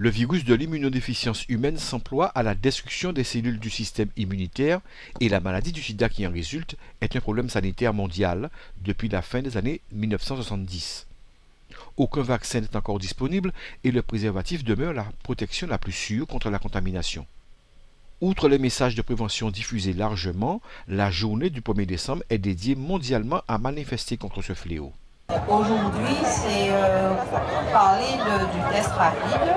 Le virus de l'immunodéficience humaine s'emploie à la destruction des cellules du système immunitaire et la maladie du sida qui en résulte est un problème sanitaire mondial depuis la fin des années 1970. Aucun vaccin n'est encore disponible et le préservatif demeure la protection la plus sûre contre la contamination. Outre les messages de prévention diffusés largement, la journée du 1er décembre est dédiée mondialement à manifester contre ce fléau. Aujourd'hui, c'est parler du test rapide,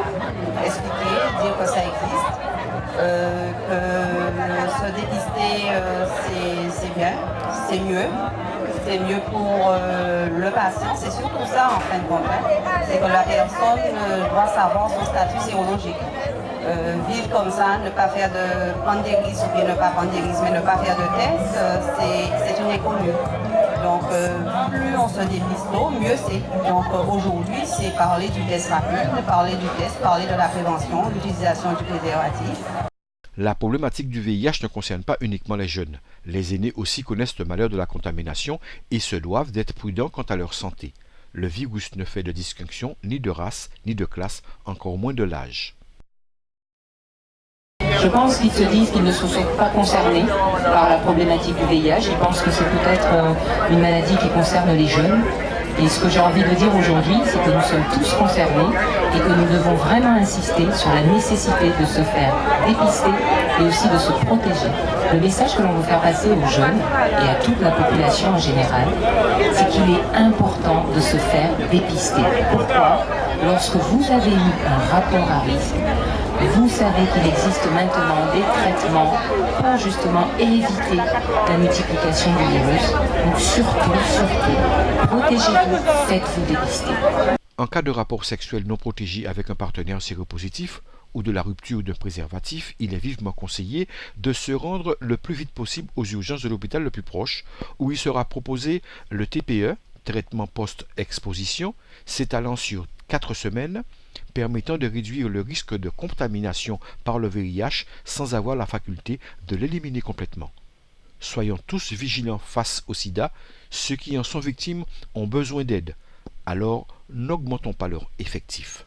expliquer, dire que ça existe, que se dépister, c'est bien, c'est mieux pour le patient, c'est surtout ça en fin de compte, c'est que la personne doit savoir son statut sérologique. Vivre comme ça, ne pas faire prendre des risques ou bien ne pas prendre des risques, mais ne pas faire de tests, c'est une inconnue. Donc plus on se dépiste tôt, mieux c'est. Donc aujourd'hui, c'est parler du test rapide, parler du test, parler de la prévention, l'utilisation du préservatif. La problématique du VIH ne concerne pas uniquement les jeunes. Les aînés aussi connaissent le malheur de la contamination et se doivent d'être prudents quant à leur santé. Le virus ne fait de distinction ni de race, ni de classe, encore moins de l'âge. Je pense qu'ils se disent qu'ils ne se sont pas concernés par la problématique du VIH. Ils pensent que c'est peut-être une maladie qui concerne les jeunes. Et ce que j'ai envie de dire aujourd'hui, c'est que nous sommes tous concernés et que nous devons vraiment insister sur la nécessité de se faire dépister et aussi de se protéger. Le message que l'on veut faire passer aux jeunes et à toute la population en général, c'est qu'il est important de se faire dépister. Pourquoi ? Lorsque vous avez eu un rapport à risque, vous savez qu'il existe maintenant des traitements pour justement éviter la multiplication du virus. Donc surtout, protégez-vous, faites-vous dépister. En cas de rapport sexuel non protégé avec un partenaire séropositif ou de la rupture d'un préservatif, il est vivement conseillé de se rendre le plus vite possible aux urgences de l'hôpital le plus proche, où il sera proposé le TPE, traitement post-exposition, s'étalant sur 4 semaines, permettant de réduire le risque de contamination par le VIH sans avoir la faculté de l'éliminer complètement. Soyons tous vigilants face au sida, ceux qui en sont victimes ont besoin d'aide, alors n'augmentons pas leur effectif.